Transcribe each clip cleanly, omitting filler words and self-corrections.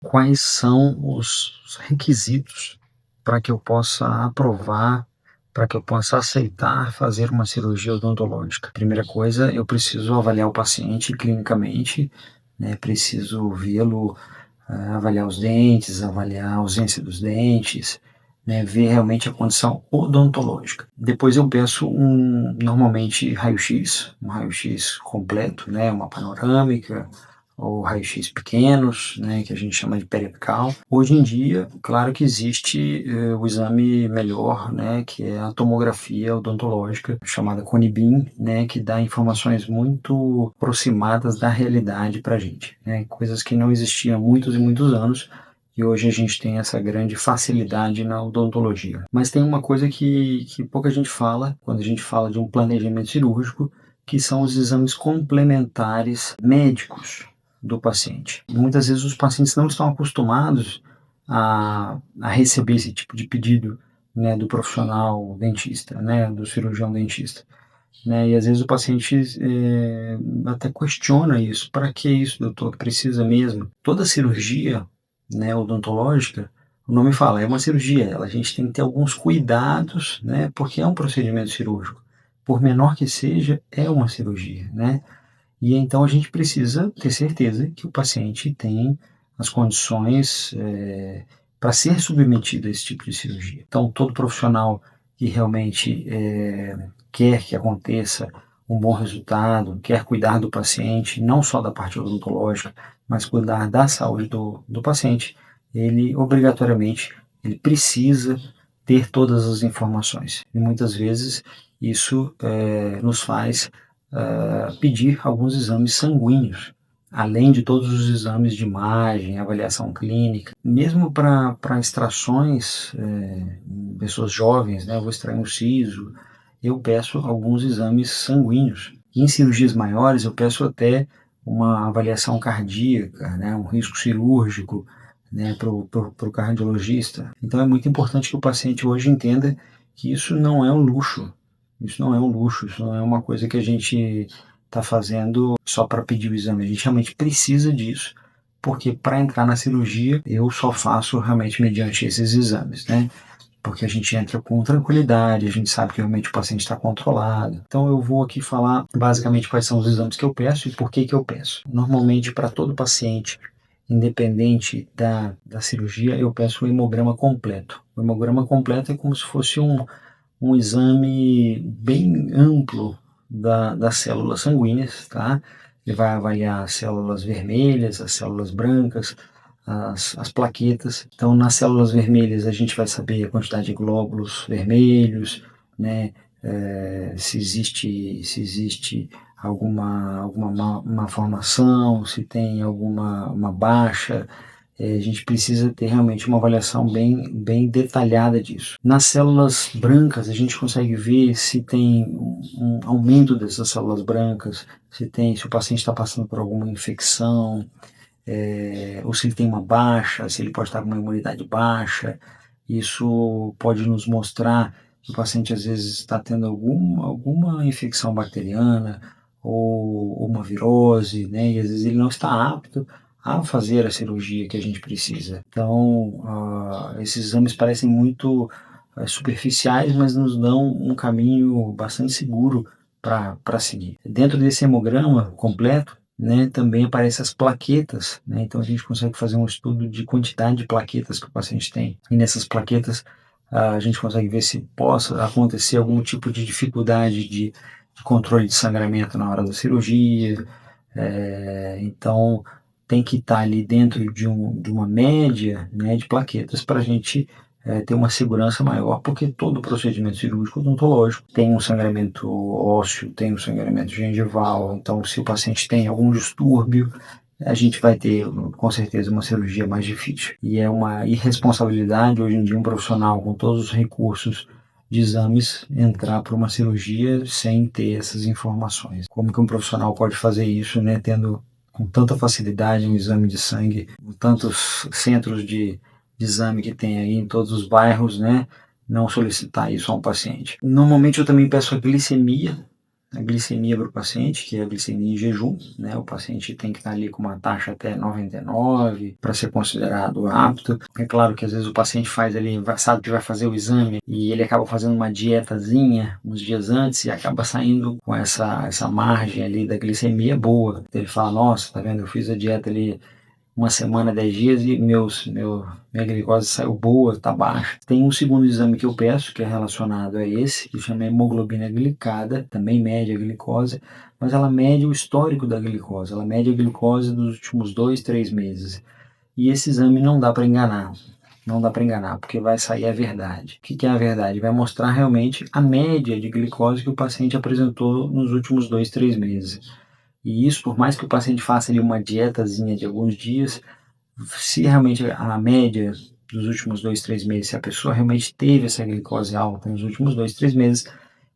Quais são os requisitos para que eu possa aprovar, para que eu possa aceitar fazer uma cirurgia odontológica? Primeira coisa, eu preciso avaliar o paciente clinicamente, né? Preciso vê-lo, avaliar os dentes, avaliar a ausência dos dentes, né? Ver realmente a condição odontológica. Depois eu peço normalmente raio-x, um raio-x completo, né? Uma panorâmica, ou raio-x pequenos, né, que a gente chama de periapical. Hoje em dia, claro que existe o exame melhor, né, que é a tomografia odontológica, chamada Cone-Beam, né, que dá informações muito aproximadas da realidade para a gente, né, coisas que não existiam há muitos e muitos anos, e hoje a gente tem essa grande facilidade na odontologia. Mas tem uma coisa que pouca gente fala quando a gente fala de um planejamento cirúrgico, que são os exames complementares médicos do paciente. E muitas vezes os pacientes não estão acostumados a receber esse tipo de pedido, né, do profissional dentista, né, do cirurgião dentista. Né, e às vezes o paciente até questiona isso. Para que isso, doutor? Precisa mesmo? Toda cirurgia, né, odontológica, o nome fala, é uma cirurgia. A gente tem que ter alguns cuidados, né, porque é um procedimento cirúrgico. Por menor que seja, é uma cirurgia, né? E então a gente precisa ter certeza que o paciente tem as condições para ser submetido a esse tipo de cirurgia. Então, todo profissional que realmente quer que aconteça um bom resultado, quer cuidar do paciente, não só da parte odontológica, mas cuidar da saúde do paciente, ele obrigatoriamente ele precisa ter todas as informações. E muitas vezes isso nos faz pedir alguns exames sanguíneos, além de todos os exames de imagem, avaliação clínica. Mesmo para extrações, em pessoas jovens, né, eu vou extrair um siso, eu peço alguns exames sanguíneos. Em cirurgias maiores, eu peço até uma avaliação cardíaca, né, um risco cirúrgico, né, para o cardiologista. Então é muito importante que o paciente hoje entenda que isso não é um luxo, isso não é um luxo, isso não é uma coisa que a gente está fazendo só para pedir o exame. A gente realmente precisa disso, porque para entrar na cirurgia eu só faço realmente mediante esses exames, né? Porque a gente entra com tranquilidade, a gente sabe que realmente o paciente está controlado. Então eu vou aqui falar basicamente quais são os exames que eu peço e por que eu peço. Normalmente para todo paciente, independente da cirurgia, eu peço o hemograma completo. O hemograma completo é como se fosse um exame bem amplo das células sanguíneas, tá? Ele vai avaliar as células vermelhas, as células brancas, as plaquetas. Então, nas células vermelhas, a gente vai saber a quantidade de glóbulos vermelhos, né? Se existe alguma malformação, se tem alguma uma baixa, a gente precisa ter realmente uma avaliação bem detalhada disso. Nas células brancas, a gente consegue ver se tem um aumento dessas células brancas, se o paciente está passando por alguma infecção, ou se ele tem uma baixa, se ele pode estar com uma imunidade baixa. Isso pode nos mostrar que o paciente às vezes está tendo alguma infecção bacteriana ou uma virose, né? E às vezes ele não está apto a fazer a cirurgia que a gente precisa. Então, esses exames parecem muito superficiais, mas nos dão um caminho bastante seguro para seguir. Dentro desse hemograma completo, né, também aparecem as plaquetas, né? Então a gente consegue fazer um estudo de quantidade de plaquetas que o paciente tem. E nessas plaquetas a gente consegue ver se possa acontecer algum tipo de dificuldade de controle de sangramento na hora da cirurgia. Então tem que estar ali dentro de uma média, né, de plaquetas para a gente ter uma segurança maior, porque todo procedimento cirúrgico odontológico tem um sangramento ósseo, tem um sangramento gengival. Então, se o paciente tem algum distúrbio, a gente vai ter, com certeza, uma cirurgia mais difícil. E é uma irresponsabilidade, hoje em dia, um profissional com todos os recursos de exames entrar para uma cirurgia sem ter essas informações. Como que um profissional pode fazer isso, né, tendo com tanta facilidade um exame de sangue, com tantos centros de exame que tem aí em todos os bairros, né, não solicitar isso a um paciente. Normalmente eu também peço a glicemia, a glicemia para o paciente, que é a glicemia em jejum, né? O paciente tem que estar ali com uma taxa até 99 para ser considerado apto. É claro que às vezes o paciente faz ali, sabe que vai fazer o exame e ele acaba fazendo uma dietazinha uns dias antes e acaba saindo com essa margem ali da glicemia boa. Ele fala, nossa, tá vendo, eu fiz a dieta ali uma semana, 10 dias e minha glicose saiu boa, tá baixa. Tem um segundo exame que eu peço, que é relacionado a esse, que chama hemoglobina glicada, também mede a glicose, mas ela mede o histórico da glicose, ela mede a glicose dos últimos 2, 3 meses. E esse exame não dá para enganar. Não dá para enganar, porque vai sair a verdade. O que é a verdade? Vai mostrar realmente a média de glicose que o paciente apresentou nos últimos 2, 3 meses. E isso, por mais que o paciente faça ali uma dietazinha de alguns dias, se realmente a média dos últimos 2, 3 meses, se a pessoa realmente teve essa glicose alta nos últimos 2, 3 meses,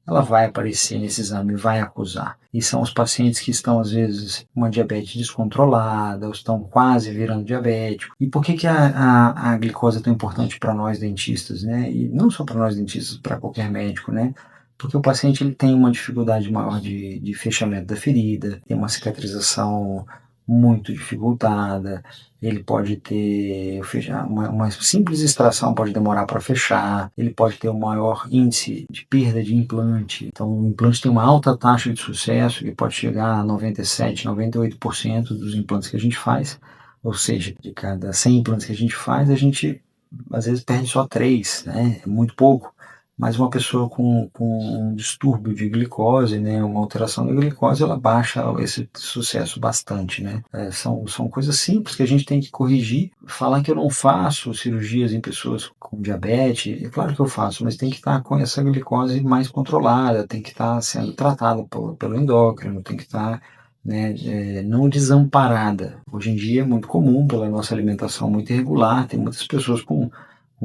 ela vai aparecer nesse exame, vai acusar. E são os pacientes que estão, às vezes, com uma diabetes descontrolada, ou estão quase virando diabético. E por que a glicose é tão importante para nós dentistas, né? E não só para nós dentistas, para qualquer médico, né? Porque o paciente ele tem uma dificuldade maior de fechamento da ferida, tem uma cicatrização muito dificultada, ele pode ter uma simples extração pode demorar para fechar, ele pode ter um maior índice de perda de implante. Então, o implante tem uma alta taxa de sucesso, que pode chegar a 97, 98% dos implantes que a gente faz. Ou seja, de cada 100 implantes que a gente faz, a gente às vezes perde só 3, né? É muito pouco. Mas uma pessoa com um distúrbio de glicose, né, uma alteração da glicose, ela baixa esse sucesso bastante, né? São coisas simples que a gente tem que corrigir. Falar que eu não faço cirurgias em pessoas com diabetes, é claro que eu faço, mas tem que estar com essa glicose mais controlada, tem que estar sendo tratada pelo endócrino, tem que estar, né, não desamparada. Hoje em dia é muito comum, pela nossa alimentação muito irregular, tem muitas pessoas com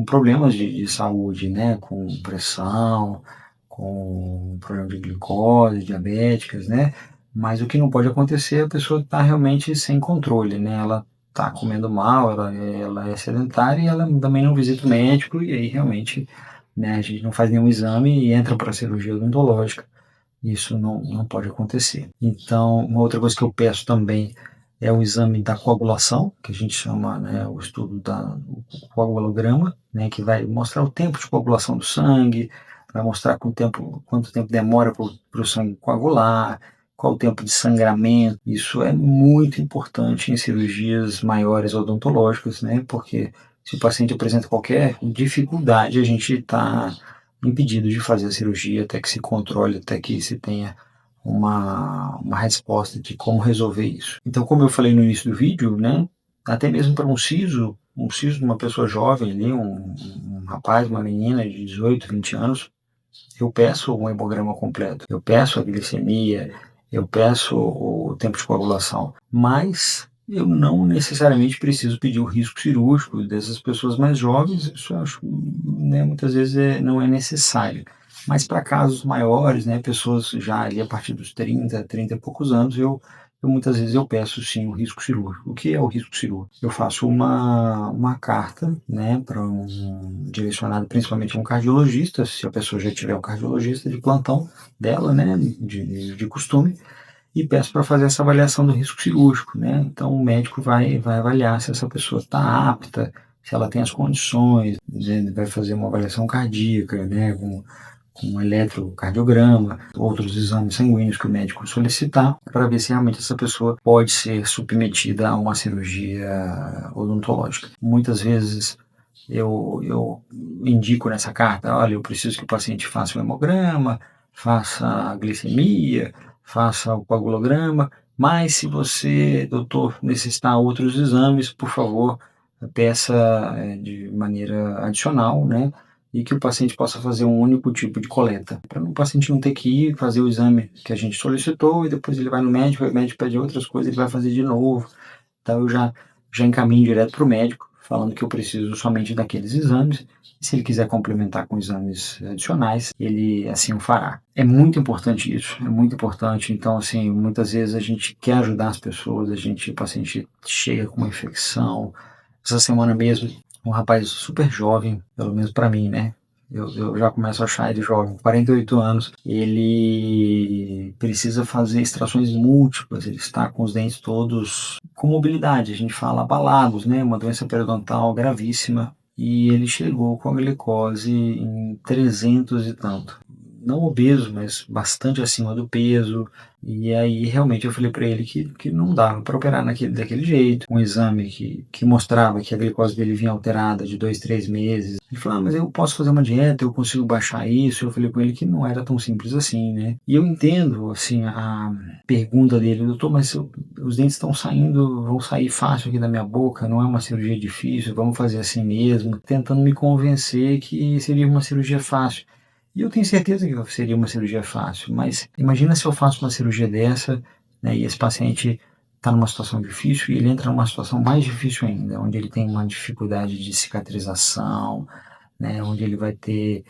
problemas de saúde, né? Com pressão, com problema de glicose, diabéticas, né? Mas o que não pode acontecer é a pessoa estar realmente sem controle, né? Ela está comendo mal, ela é sedentária e ela também não visita o médico e aí realmente, né, a gente não faz nenhum exame e entra para a cirurgia odontológica. Isso não pode acontecer. Então, uma outra coisa que eu peço também é o exame da coagulação, que a gente chama, né, o estudo o coagulograma, né, que vai mostrar o tempo de coagulação do sangue, vai mostrar quanto tempo demora para o sangue coagular, qual o tempo de sangramento. Isso é muito importante em cirurgias maiores odontológicas, né, porque se o paciente apresenta qualquer dificuldade, a gente está impedido de fazer a cirurgia até que se controle, até que se tenha uma resposta de como resolver isso. Então, como eu falei no início do vídeo, né, até mesmo para um siso de uma pessoa jovem ali, um rapaz, uma menina de 18, 20 anos, eu peço um hemograma completo, eu peço a glicemia, eu peço o tempo de coagulação, mas eu não necessariamente preciso pedir o risco cirúrgico dessas pessoas mais jovens, isso eu acho, né, muitas vezes não é necessário. Mas para casos maiores, né, pessoas já ali a partir dos 30 e poucos anos, eu muitas vezes eu peço sim o risco cirúrgico. O que é o risco cirúrgico? Eu faço uma carta, né, direcionada principalmente a um cardiologista, se a pessoa já tiver um cardiologista de plantão dela, né, de costume, e peço para fazer essa avaliação do risco cirúrgico, né? Então o médico vai avaliar se essa pessoa está apta, se ela tem as condições, né? Vai fazer uma avaliação cardíaca, né, com um eletrocardiograma, outros exames sanguíneos que o médico solicitar, para ver se realmente essa pessoa pode ser submetida a uma cirurgia odontológica. Muitas vezes eu indico nessa carta, olha, eu preciso que o paciente faça o hemograma, faça a glicemia, faça o coagulograma, mas se você, doutor, necessitar outros exames, por favor, peça de maneira adicional, né? E que o paciente possa fazer um único tipo de coleta, para o paciente não ter que ir fazer o exame que a gente solicitou e depois ele vai no médico, o médico pede outras coisas, ele vai fazer de novo. Então eu já encaminho direto para o médico, falando que eu preciso somente daqueles exames. E se ele quiser complementar com exames adicionais, ele assim o fará. É muito importante isso, é muito importante. Então, assim, muitas vezes a gente quer ajudar as pessoas, o paciente chega com uma infecção. Essa semana mesmo, um rapaz super jovem, pelo menos para mim, né? eu já começo a achar ele jovem. 48 anos, ele precisa fazer extrações múltiplas, ele está com os dentes todos com mobilidade, a gente fala abalados, né? Uma doença periodontal gravíssima. E ele chegou com a glicose em 300 e tanto. Não obeso, mas bastante acima do peso. E aí realmente eu falei para ele que não dava para operar daquele jeito. Um exame que mostrava que a glicose dele vinha alterada de 2, 3 meses. Ele falou, mas eu posso fazer uma dieta, eu consigo baixar isso. Eu falei com ele que não era tão simples assim, né? E eu entendo, assim, a pergunta dele, doutor, mas os dentes estão saindo, vão sair fácil aqui da minha boca, não é uma cirurgia difícil, vamos fazer assim mesmo. Tentando me convencer que seria uma cirurgia fácil. E eu tenho certeza que seria uma cirurgia fácil, mas imagina se eu faço uma cirurgia dessa, né, e esse paciente está numa situação difícil e ele entra numa situação mais difícil ainda, onde ele tem uma dificuldade de cicatrização, né, onde ele vai ter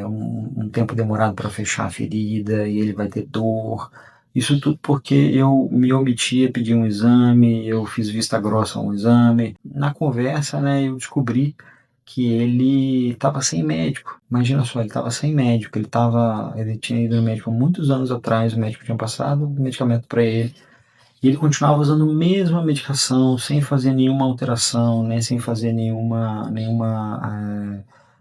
um tempo demorado para fechar a ferida e ele vai ter dor. Isso tudo porque eu me omiti a pedir um exame, eu fiz vista grossa a um exame. Na conversa, né, eu descobri que ele estava sem médico. Imagina só, ele estava sem médico. Ele tinha ido no médico há muitos anos atrás, o médico tinha passado o medicamento para ele. E ele continuava usando a mesma medicação, sem fazer nenhuma alteração, né, sem fazer nenhuma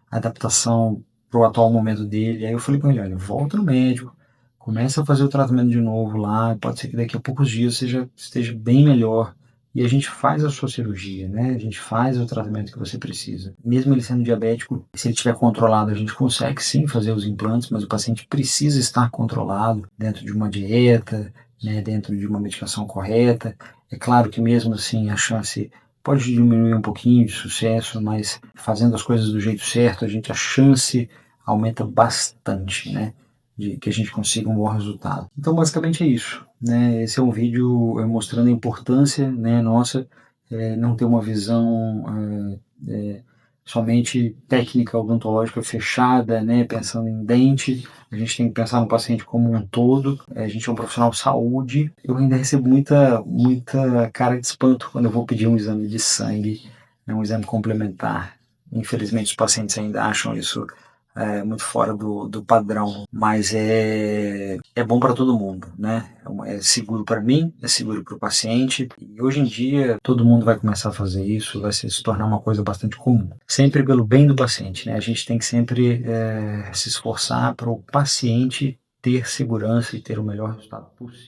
adaptação para o atual momento dele. Aí eu falei com ele, olha, volta no médico, começa a fazer o tratamento de novo lá, pode ser que daqui a poucos dias esteja bem melhor. E a gente faz a sua cirurgia, né? A gente faz o tratamento que você precisa. Mesmo ele sendo diabético, se ele estiver controlado, a gente consegue sim fazer os implantes, mas o paciente precisa estar controlado dentro de uma dieta, né, dentro de uma medicação correta. É claro que mesmo assim a chance pode diminuir um pouquinho de sucesso, mas fazendo as coisas do jeito certo, a chance aumenta bastante, né, de que a gente consiga um bom resultado. Então basicamente é isso, né? Esse é um vídeo mostrando a importância, né, nossa, não ter uma visão somente técnica odontológica fechada, né, pensando em dente. A gente tem que pensar no paciente como um todo. A gente é um profissional de saúde. Eu ainda recebo muita cara de espanto quando eu vou pedir um exame de sangue, né, um exame complementar. Infelizmente, os pacientes ainda acham isso muito fora do padrão, mas é bom para todo mundo, né? É seguro para mim, é seguro para o paciente, e hoje em dia todo mundo vai começar a fazer isso, vai se tornar uma coisa bastante comum. Sempre pelo bem do paciente, né? A gente tem que sempre se esforçar para o paciente ter segurança e ter o melhor resultado possível.